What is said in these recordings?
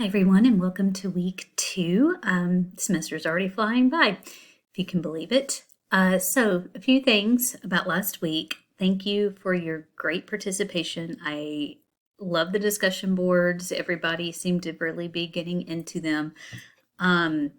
Hi, everyone, and welcome to week 2. Semester's already flying by, if you can believe it. So, a few things about last week. Thank you for your great participation. I love the discussion boards. Everybody seemed to really be getting into them. I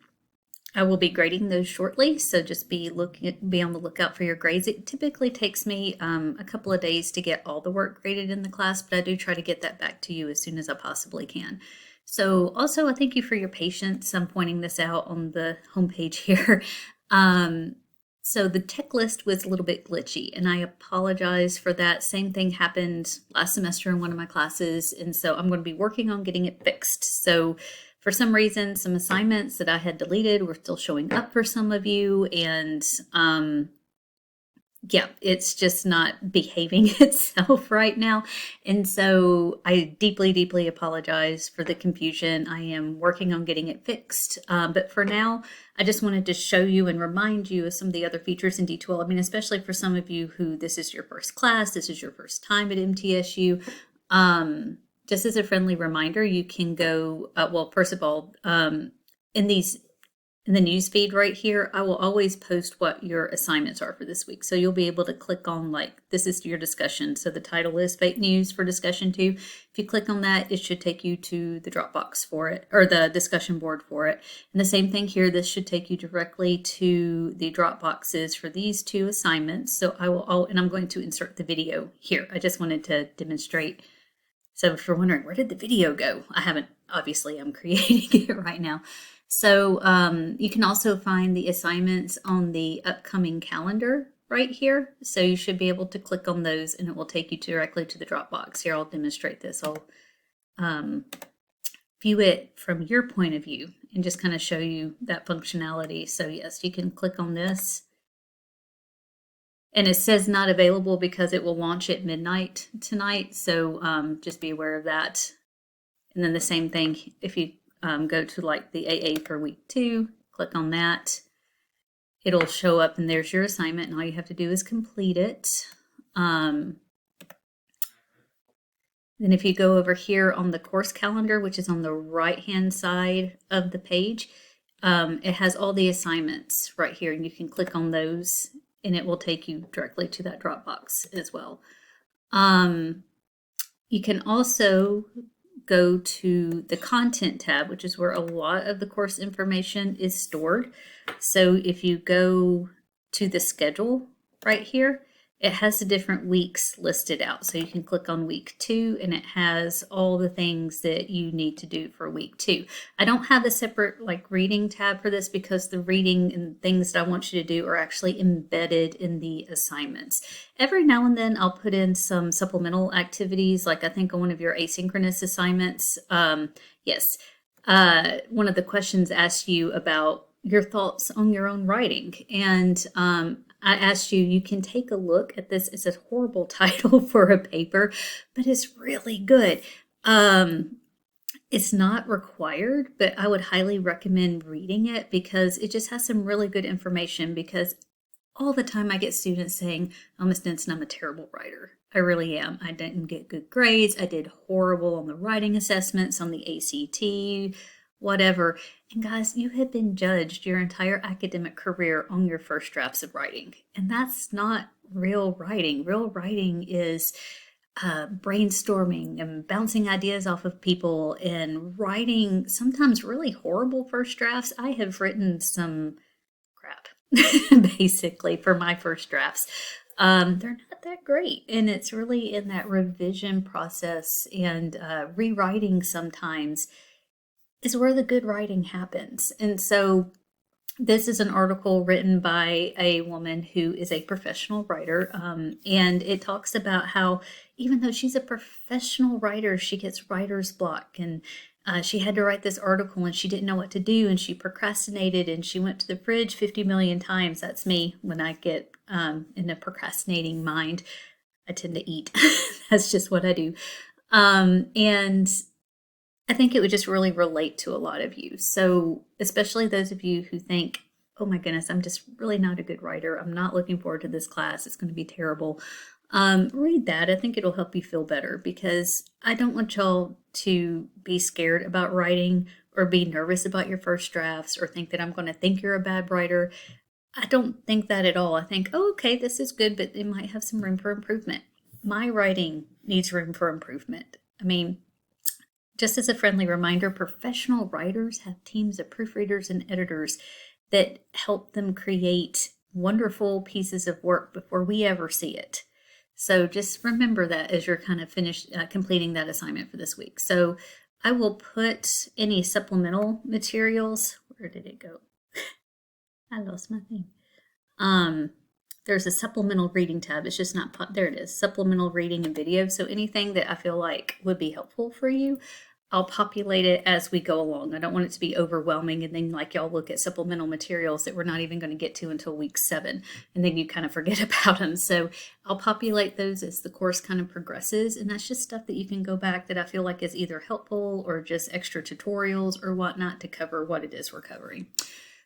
will be grading those shortly, so just be on the lookout for your grades. It typically takes me a couple of days to get all the work graded in the class, but I do try to get that back to you as soon as I possibly can. So also, I thank you for your patience. I'm pointing this out on the homepage here. So the tech list was a little bit glitchy, and I apologize for that. Same thing happened last semester in one of my classes, and so I'm going to be working on getting it fixed. So for some reason, some assignments that I had deleted were still showing up for some of you, and yeah, it's just not behaving itself right now. And so I deeply, deeply apologize for the confusion. I am working on getting it fixed. But for now, I just wanted to show you and remind you of some of the other features in D2L. I mean, especially for some of you who this is your first class, this is your first time at MTSU. Just as a friendly reminder, you can go, well, first of all, in the news feed right here, I will always post what your assignments are for this week. So you'll be able to click on, like, this is your discussion. So the title is Fake News for Discussion 2. If you click on that, it should take you to the Dropbox for it, or the discussion board for it. And the same thing here, this should take you directly to the Dropboxes for these two assignments. So and I'm going to insert the video here. I just wanted to demonstrate. So if you're wondering, where did the video go? Obviously, I'm creating it right now. So you can also find the assignments on the upcoming calendar right here. So you should be able to click on those and it will take you directly to the Dropbox. Here, I'll demonstrate this. I'll view it from your point of view and just kind of show you that functionality. So yes, you can click on this. And it says not available because it will launch at midnight tonight. So just be aware of that. And then the same thing if you go to like the AA for week 2, click on that. It'll show up and there's your assignment and all you have to do is complete it. Then if you go over here on the course calendar, which is on the right-hand side of the page, it has all the assignments right here and you can click on those and it will take you directly to that Dropbox as well. You can also go to the content tab, which is where a lot of the course information is stored. So if you go to the schedule right here, it has the different weeks listed out. So you can click on week 2 and it has all the things that you need to do for week 2. I don't have a separate like reading tab for this because the reading and things that I want you to do are actually embedded in the assignments. Every now and then I'll put in some supplemental activities, like I think on one of your asynchronous assignments. Yes, one of the questions asked you about your thoughts on your own writing. And I asked you can take a look at this. It's a horrible title for a paper, but it's really good. It's not required, but I would highly recommend reading it because it just has some really good information. Because all the time I get students saying, oh, Miss Denson, I'm a terrible writer. I really am. I didn't get good grades. I did horrible on the writing assessments, on the ACT, whatever. And guys, you have been judged your entire academic career on your first drafts of writing. And that's not real writing. Real writing is brainstorming and bouncing ideas off of people and writing sometimes really horrible first drafts. I have written some crap, basically, for my first drafts. They're not that great. And it's really in that revision process and rewriting sometimes is where the good writing happens. And so this is an article written by a woman who is a professional writer. And it talks about how even though she's a professional writer, she gets writer's block. And she had to write this article and she didn't know what to do. And she procrastinated and she went to the fridge 50 million times. That's me when I get in a procrastinating mind. I tend to eat. That's just what I do. And I think it would just really relate to a lot of you. So especially those of you who think, oh my goodness, I'm just really not a good writer. I'm not looking forward to this class. It's going to be terrible. Read that. I think it'll help you feel better because I don't want y'all to be scared about writing or be nervous about your first drafts or think that I'm going to think you're a bad writer. I don't think that at all. I think, oh, okay, this is good, but it might have some room for improvement. My writing needs room for improvement. I mean, just as a friendly reminder, professional writers have teams of proofreaders and editors that help them create wonderful pieces of work before we ever see it. So just remember that as you're kind of finished completing that assignment for this week. So I will put any supplemental materials. Where did it go? I lost my thing. There's a supplemental reading tab. It's just not, there it is, supplemental reading and video. So anything that I feel like would be helpful for you, I'll populate it as we go along. I don't want it to be overwhelming and then like y'all look at supplemental materials that we're not even going to get to until week 7 and then you kind of forget about them. So I'll populate those as the course kind of progresses, and that's just stuff that you can go back that I feel like is either helpful or just extra tutorials or whatnot to cover what it is we're covering.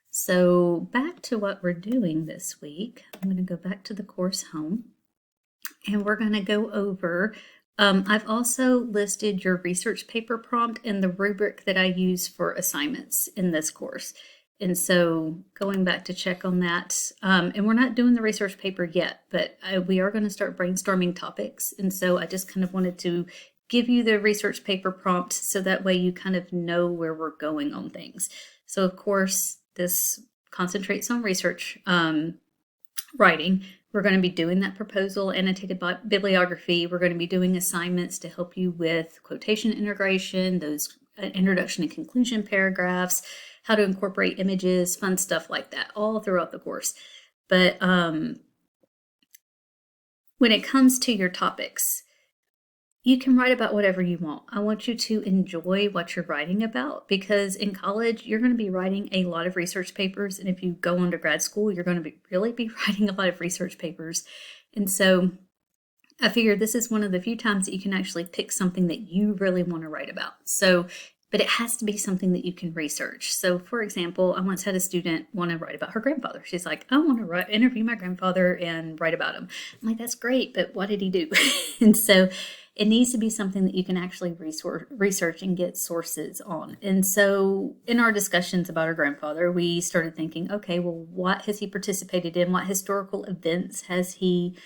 So back to what we're doing this week. I'm going to go back to the course home and we're going to go over, I've also listed your research paper prompt and the rubric that I use for assignments in this course. And so going back to check on that, and we're not doing the research paper yet, but we are going to start brainstorming topics. And so I just kind of wanted to give you the research paper prompt so that way you kind of know where we're going on things. So of course, this concentrates on research writing. We're going to be doing that proposal, annotated bibliography. We're going to be doing assignments to help you with quotation integration, those introduction and conclusion paragraphs, how to incorporate images, fun stuff like that, all throughout the course. But when it comes to your topics, you can write about whatever you want. I want you to enjoy what you're writing about, because in college, you're going to be writing a lot of research papers. And if you go on to grad school, you're going to really be writing a lot of research papers. And so I figured this is one of the few times that you can actually pick something that you really want to write about. So, but it has to be something that you can research. So for example, I once had a student want to write about her grandfather. She's like, I want to interview my grandfather and write about him. I'm like, that's great, but what did he do? And so it needs to be something that you can actually research and get sources on. And so in our discussions about our grandfather, we started thinking, okay, well, what has he participated in? What historical events has he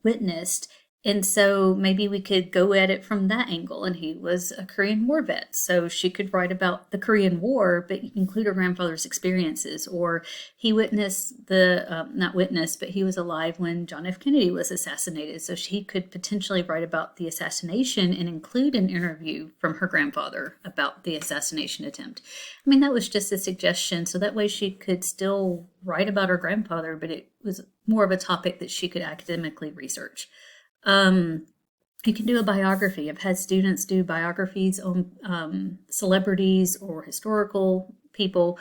witnessed? And so maybe we could go at it from that angle. And he was a Korean War vet, so she could write about the Korean War, but include her grandfather's experiences. Or he witnessed not witnessed, but he was alive when John F. Kennedy was assassinated. So she could potentially write about the assassination and include an interview from her grandfather about the assassination attempt. I mean, that was just a suggestion. So that way she could still write about her grandfather, but it was more of a topic that she could academically research. You can do a biography. I've had students do biographies on celebrities or historical people,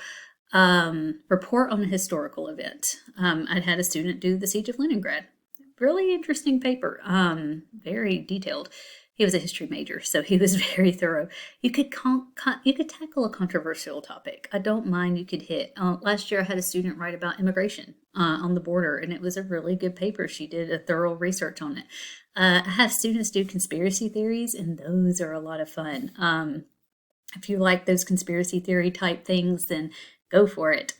report on a historical event. I'd had a student do the Siege of Leningrad. Really interesting paper, very detailed. He was a history major, so he was very thorough. You could tackle a controversial topic. I don't mind. You could hit. Last year, I had a student write about immigration on the border, and it was a really good paper. She did a thorough research on it. I have students do conspiracy theories, and those are a lot of fun. If you like those conspiracy theory type things, then go for it.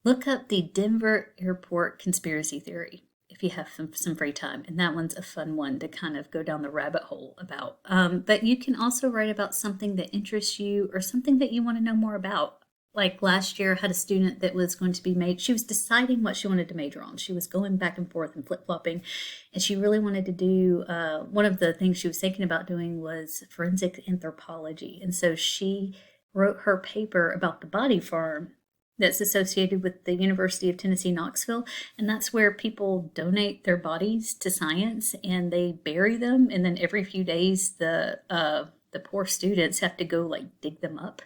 Look up the Denver Airport conspiracy theory if you have some free time. And that one's a fun one to kind of go down the rabbit hole about. But you can also write about something that interests you or something that you want to know more about. Like last year, I had a student that was going to be she was deciding what she wanted to major on. She was going back and forth and flip-flopping, and she really wanted to do, one of the things she was thinking about doing was forensic anthropology. And so she wrote her paper about the body farm that's associated with the University of Tennessee, Knoxville. And that's where people donate their bodies to science and they bury them. And then every few days, the poor students have to go like dig them up,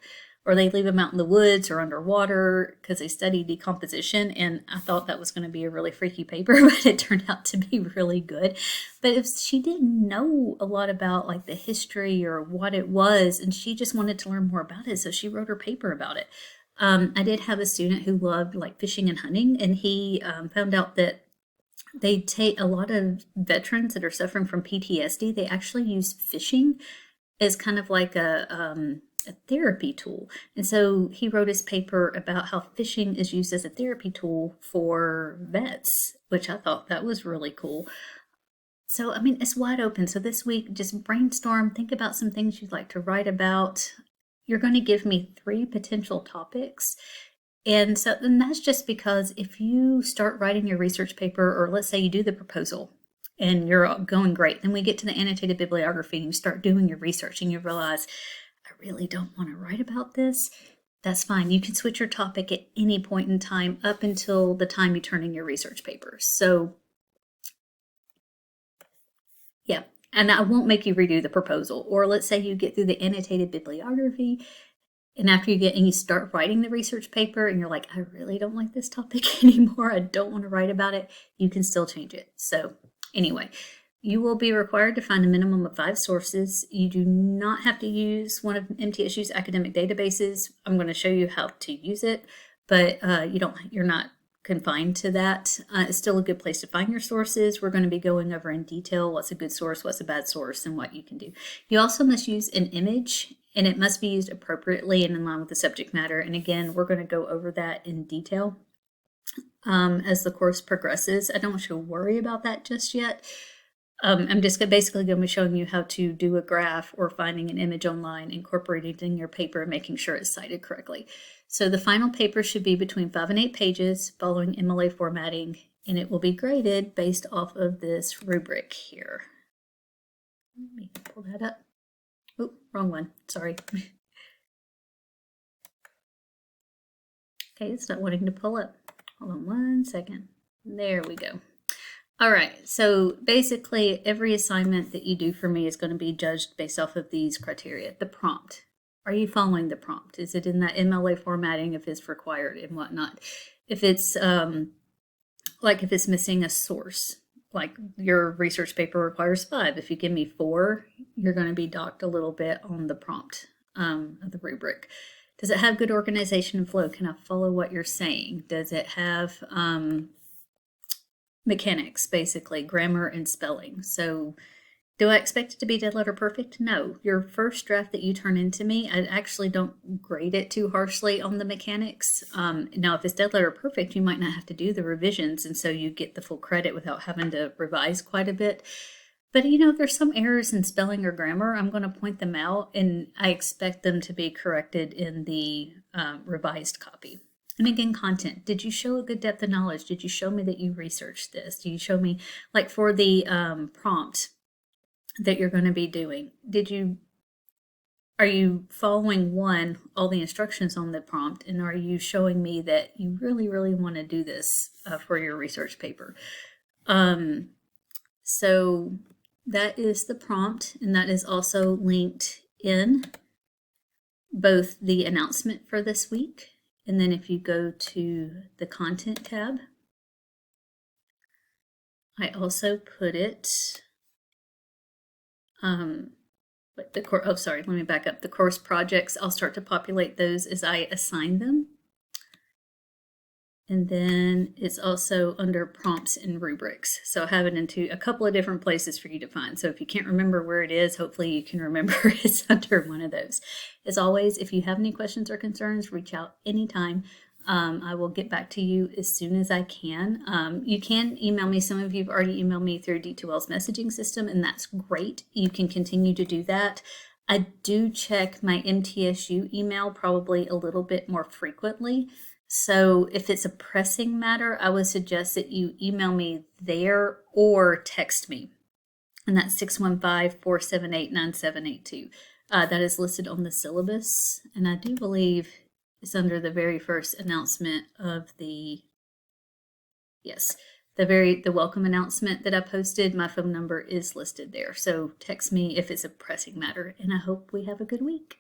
or they leave them out in the woods or underwater because they study decomposition. And I thought that was going to be a really freaky paper, but it turned out to be really good. But if she didn't know a lot about like the history or what it was, and she just wanted to learn more about it, so she wrote her paper about it. I did have a student who loved like fishing and hunting, and he found out that They take a lot of veterans that are suffering from PTSD, they actually use fishing as kind of like a therapy tool. And so he wrote his paper about how fishing is used as a therapy tool for vets, which I thought that was really cool. So, I mean, it's wide open. So this week, just brainstorm, think about some things you'd like to write about. You're going to give me 3 potential topics. And so then that's just because if you start writing your research paper, or let's say you do the proposal and you're going great, then we get to the annotated bibliography and you start doing your research and you realize, I really don't want to write about this. That's fine. You can switch your topic at any point in time up until the time you turn in your research paper. So yeah, and I won't make you redo the proposal. Or let's say you get through the annotated bibliography, and after you get and you start writing the research paper and you're like, I really don't like this topic anymore, I don't want to write about it, you can still change it. So anyway, you will be required to find a minimum of 5 sources. You do not have to use one of MTSU's academic databases. I'm going to show you how to use it, but you're not confined to that. It's still a good place to find your sources. We're going to be going over in detail what's a good source, what's a bad source, and what you can do. You also must use an image, and it must be used appropriately and in line with the subject matter. And again, we're going to go over that in detail as the course progresses. I don't want you to worry about that just yet. I'm just basically going to be showing you how to do a graph or finding an image online, incorporating it in your paper, and making sure it's cited correctly. So the final paper should be between 5 and 8 pages following MLA formatting, and it will be graded based off of this rubric here. Let me pull that up. Oh, wrong one. Sorry. Okay, it's not wanting to pull up. Hold on one second. There we go. All right, so basically every assignment that you do for me is going to be judged based off of these criteria. The prompt. Are you following the prompt? Is it in that MLA formatting if it's required and whatnot? If it's if it's missing a source, like your research paper requires 5. If you give me 4, you're going to be docked a little bit on the prompt of the rubric. Does it have good organization and flow? Can I follow what you're saying? Does it have mechanics, basically, grammar and spelling? So do I expect it to be dead letter perfect? No. Your first draft that you turn into me, I actually don't grade it too harshly on the mechanics. Now, if it's dead letter perfect, you might not have to do the revisions, and so you get the full credit without having to revise quite a bit. But if there's some errors in spelling or grammar, I'm going to point them out, and I expect them to be corrected in the revised copy. And again, content. Did you show a good depth of knowledge? Did you show me that you researched this? Do you show me, like for the prompt that you're going to be doing, are you following all the instructions on the prompt, and are you showing me that you really, really want to do this for your research paper? So that is the prompt, and that is also linked in both the announcement for this week, and then if you go to the content tab, I also put it, let me back up. The course projects, I'll start to populate those as I assign them. And then it's also under prompts and rubrics. So I have it into a couple of different places for you to find. So if you can't remember where it is, hopefully you can remember it's under one of those. As always, if you have any questions or concerns, reach out anytime. I will get back to you as soon as I can. You can email me. Some of you have already emailed me through D2L's messaging system, and that's great. You can continue to do that. I do check my MTSU email probably a little bit more frequently. So if it's a pressing matter, I would suggest that you email me there or text me. And that's 615-478-9782. That is listed on the syllabus. And I do believe it's under the very first announcement of the welcome announcement that I posted. My phone number is listed there. So text me if it's a pressing matter. And I hope we have a good week.